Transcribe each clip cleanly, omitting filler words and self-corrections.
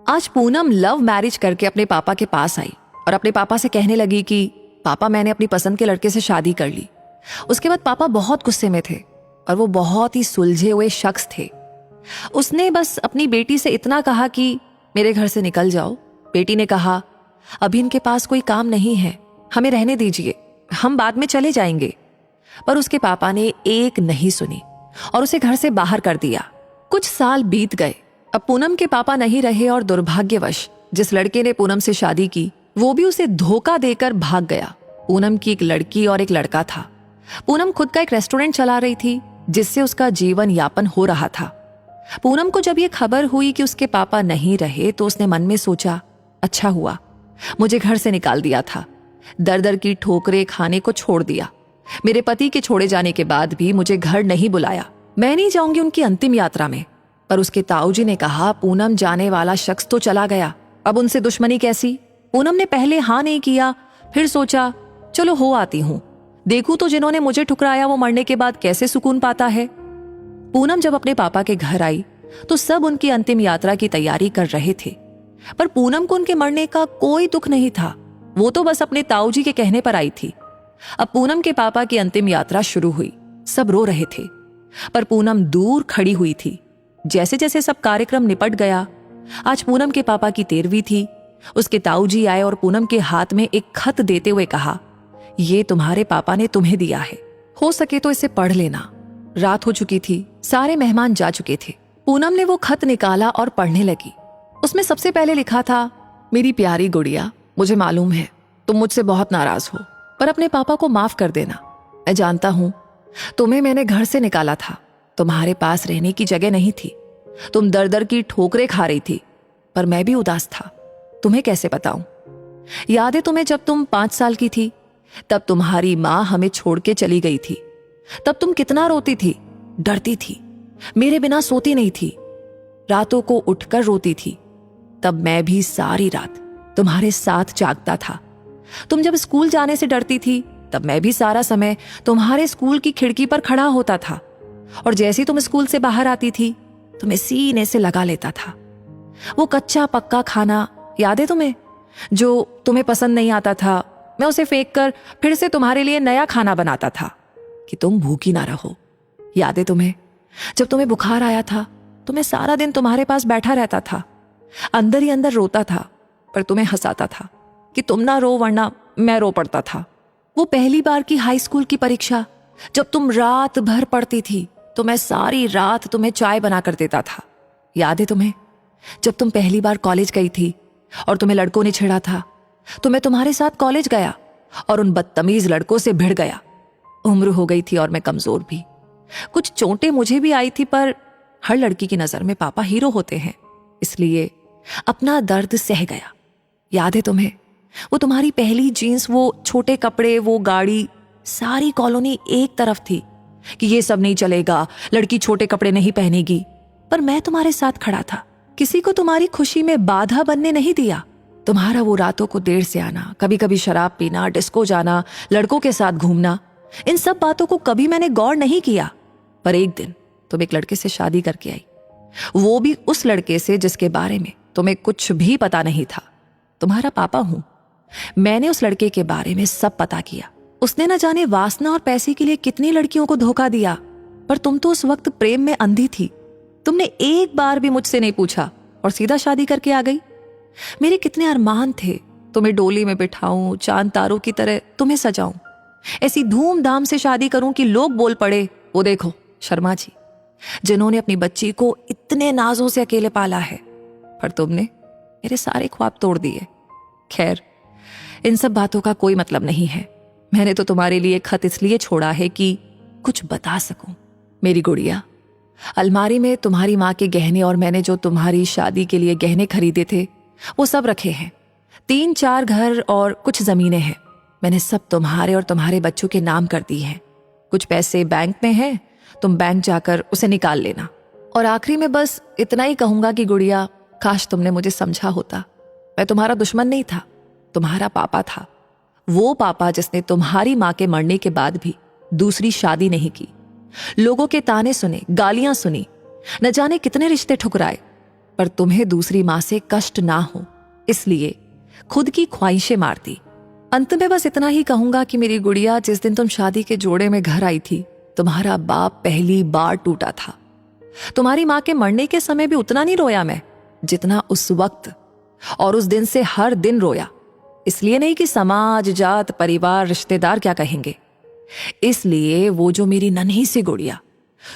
आज Poonam love marriage करके अपने पापा के पास आई और अपने पापा से कहने लगी कि पापा मैंने अपनी पसंद के लड़के से शादी कर ली। उसके बाद पापा बहुत गुस्से में थे और वो बहुत ही सुलझे हुए शख्स थे। उसने बस अपनी बेटी से इतना कहा कि मेरे घर से निकल जाओ। बेटी ने कहा अभी इनके पास कोई काम नहीं है, हमें रहने दीजिए, हम बाद में चले जाएंगे। पर उसके पापा ने एक नहीं सुनी और उसे घर से बाहर कर दिया। कुछ साल बीत गए। अब पूनम के पापा नहीं रहे और दुर्भाग्यवश जिस लड़के ने पूनम से शादी की वो भी उसे धोखा देकर भाग गया। पूनम की एक लड़की और एक लड़का था। पूनम खुद का एक रेस्टोरेंट चला रही थी जिससे उसका जीवन यापन हो रहा था। पूनम को जब ये खबर हुई कि उसके पापा नहीं रहे तो उसने मन में सोचा, अच्छा हुआ मुझे घर से निकाल दिया था, दर दर की ठोकरें खाने को छोड़ दिया। मेरे पति के छोड़े जाने के बाद भी मुझे घर नहीं बुलाया। मैं नहीं जाऊंगी उनकी अंतिम यात्रा में। पर उसके ताऊजी ने कहा पूनम जाने वाला शख्स तो चला गया, अब उनसे दुश्मनी कैसी। पूनम ने पहले हाँ नहीं किया, फिर सोचा चलो हो आती हूं, देखूं तो जिन्होंने मुझे ठुकराया वो मरने के बाद कैसे सुकून पाता है। पूनम जब अपने पापा के घर आई तो सब उनकी अंतिम यात्रा की तैयारी कर रहे थे, पर पूनम को उनके मरने का कोई दुख नहीं था। वो तो बस अपने ताऊजी के कहने पर आई थी। अब पूनम के पापा की अंतिम यात्रा शुरू हुई। सब रो रहे थे पर पूनम दूर खड़ी हुई थी। जैसे जैसे सब कार्यक्रम निपट गया, आज पूनम के पापा की 13वीं थी। उसके ताऊजी आए और पूनम के हाथ में एक खत देते हुए कहा, ये तुम्हारे पापा ने तुम्हें दिया है, हो सके तो इसे पढ़ लेना। रात हो चुकी थी, सारे मेहमान जा चुके थे। पूनम ने वो खत निकाला और पढ़ने लगी। उसमें सबसे पहले लिखा था, मेरी प्यारी गुड़िया, मुझे मालूम है तुम मुझसे बहुत नाराज हो, पर अपने पापा को माफ कर देना। मैं जानता हूं तुम्हें मैंने घर से निकाला था, तुम्हारे पास रहने की जगह नहीं थी, तुम दर दर की ठोकरें खा रही थी, पर मैं भी उदास था। तुम्हें कैसे बताऊं। याद है तुम्हें जब तुम 5 साल की थी, तब तुम्हारी माँ हमें छोड़ के चली गई थी। तब तुम कितना रोती थी, डरती थी, मेरे बिना सोती नहीं थी, रातों को उठकर रोती थी। तब मैं भी सारी रात तुम्हारे साथ जागता था। तुम जब स्कूल जाने से डरती थी तब मैं भी सारा समय तुम्हारे स्कूल की खिड़की पर खड़ा होता था, और जैसे ही तुम स्कूल से बाहर आती थी तुम्हें सीने से लगा लेता था। वो कच्चा पक्का खाना याद है तुम्हें, जो तुम्हें पसंद नहीं आता था, मैं उसे फेंक कर फिर से तुम्हारे लिए नया खाना बनाता था कि तुम भूखी ना रहो। याद है तुम्हें जब तुम्हें बुखार आया था तो मैं सारा दिन तुम्हारे पास बैठा रहता था, अंदर ही अंदर रोता था, पर तुम्हें हंसाता था कि तुम ना रो वरना मैं रो पड़ता था। वो पहली बार की हाई स्कूल की परीक्षा जब तुम रात भर पढ़ती थी तो मैं सारी रात तुम्हें चाय बना कर देता था। याद है तुम्हें जब तुम पहली बार कॉलेज गई थी और तुम्हें लड़कों ने छेड़ा था, तो मैं तुम्हारे साथ कॉलेज गया और उन बदतमीज लड़कों से भिड़ गया। उम्र हो गई थी और मैं कमजोर भी, कुछ चोटें मुझे भी आई थी, पर हर लड़की की नजर में पापा हीरो होते हैं, इसलिए अपना दर्द सह गया। याद है तुम्हें वो तुम्हारी पहली जीन्स, वो छोटे कपड़े, वो गाड़ी, सारी कॉलोनी एक तरफ थी कि ये सब नहीं चलेगा, लड़की छोटे कपड़े नहीं पहनेगी, पर मैं तुम्हारे साथ खड़ा था। किसी को तुम्हारी खुशी में बाधा बनने नहीं दिया। तुम्हारा वो रातों को देर से आना, कभी कभी शराब पीना, डिस्को जाना, लड़कों के साथ घूमना, इन सब बातों को कभी मैंने गौर नहीं किया। पर एक दिन तुम एक लड़के से शादी करके आई, वो भी उस लड़के से जिसके बारे में तुम्हें कुछ भी पता नहीं था। तुम्हारा पापा हूं, मैंने उस लड़के के बारे में सब पता किया। उसने न जाने वासना और पैसे के लिए कितनी लड़कियों को धोखा दिया, पर तुम तो उस वक्त प्रेम में अंधी थी। तुमने एक बार भी मुझसे नहीं पूछा और सीधा शादी करके आ गई। मेरे कितने अरमान थे, तुम्हें डोली में बिठाऊं, चांद तारों की तरह तुम्हें सजाऊं, ऐसी धूमधाम से शादी करूं कि लोग बोल पड़े, वो देखो शर्मा जी, जिन्होंने अपनी बच्ची को इतने नाजों से अकेले पाला है। पर तुमने मेरे सारे ख्वाब तोड़ दिए। खैर, इन सब बातों का कोई मतलब नहीं है। मैंने तो तुम्हारे लिए खत इसलिए छोड़ा है कि कुछ बता सकूं। मेरी गुड़िया, अलमारी में तुम्हारी माँ के गहने और मैंने जो तुम्हारी शादी के लिए गहने खरीदे थे वो सब रखे हैं। 3-4 घर और कुछ जमीनें हैं। मैंने सब तुम्हारे और तुम्हारे बच्चों के नाम कर दी हैं। कुछ पैसे बैंक में हैं, तुम बैंक जाकर उसे निकाल लेना। और आखिरी में बस इतना ही कहूंगा कि गुड़िया, काश तुमने मुझे समझा होता। मैं तुम्हारा दुश्मन नहीं था, तुम्हारा पापा था। वो पापा जिसने तुम्हारी माँ के मरने के बाद भी दूसरी शादी नहीं की, लोगों के ताने सुने, गालियां सुनी, न जाने कितने रिश्ते ठुकराए, पर तुम्हें दूसरी माँ से कष्ट ना हो इसलिए खुद की ख्वाहिशें मारती। अंत में बस इतना ही कहूंगा कि मेरी गुड़िया, जिस दिन तुम शादी के जोड़े में घर आई थी, तुम्हारा बाप पहली बार टूटा था। तुम्हारी माँ के मरने के समय भी उतना नहीं रोया मैं जितना उस वक्त, और उस दिन से हर दिन रोया। इसलिए नहीं कि समाज, जात, परिवार, रिश्तेदार क्या कहेंगे, इसलिए वो जो मेरी नन्ही सी गुड़िया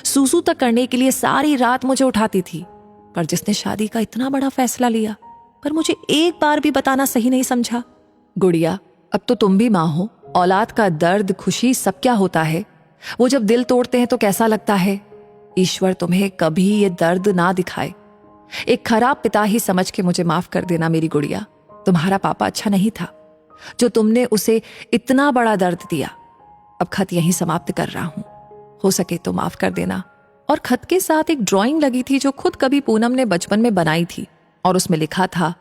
सूसू तक करने के लिए सारी रात मुझे उठाती थी, पर जिसने शादी का इतना बड़ा फैसला लिया पर मुझे एक बार भी बताना सही नहीं समझा। गुड़िया, अब तो तुम भी माँ हो। औलाद का दर्द, खुशी सब क्या होता है, वो जब दिल तोड़ते हैं तो कैसा लगता है। ईश्वर तुम्हें कभी ये दर्द ना दिखाए। एक खराब पिता ही समझ के मुझे माफ कर देना मेरी गुड़िया। तुम्हारा पापा अच्छा नहीं था जो तुमने उसे इतना बड़ा दर्द दिया। अब खत यहीं समाप्त कर रहा हूं, हो सके तो माफ कर देना। और खत के साथ एक ड्राइंग लगी थी जो खुद कभी पूनम ने बचपन में बनाई थी, और उसमें लिखा था,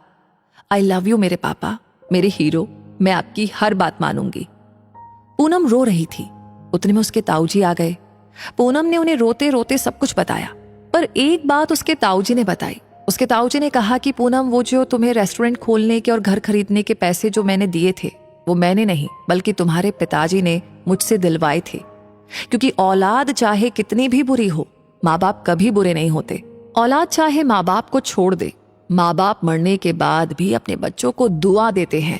आई लव यू मेरे पापा, मेरे हीरो, मैं आपकी हर बात मानूंगी। पूनम रो रही थी। उतने में उसके ताऊजी आ गए। पूनम ने उन्हें रोते रोते सब कुछ बताया, पर एक बात उसके ताऊजी ने बताई। उसके ताऊजी ने कहा कि पूनम, वो जो तुम्हें रेस्टोरेंट खोलने के और घर खरीदने के पैसे जो मैंने दिए थे, वो मैंने नहीं बल्कि तुम्हारे पिताजी ने मुझसे दिलवाए थे। क्योंकि औलाद चाहे कितनी भी बुरी हो, माँ बाप कभी बुरे नहीं होते। औलाद चाहे माँ बाप को छोड़ दे, माँ बाप मरने के बाद भी अपने बच्चों को दुआ देते हैं।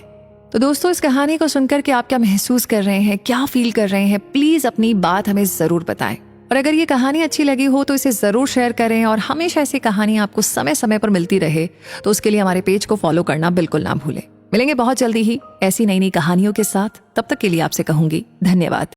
तो दोस्तों, इस कहानी को सुनकर के आप क्या महसूस कर रहे हैं, क्या फील कर रहे हैं, प्लीज अपनी बात हमें जरूर बताएं। और अगर ये कहानी अच्छी लगी हो तो इसे जरूर शेयर करें, और हमेशा ऐसी कहानी आपको समय समय पर मिलती रहे तो उसके लिए हमारे पेज को फॉलो करना बिल्कुल ना भूलें। मिलेंगे बहुत जल्दी ही ऐसी नई नई कहानियों के साथ। तब तक के लिए आपसे कहूंगी धन्यवाद।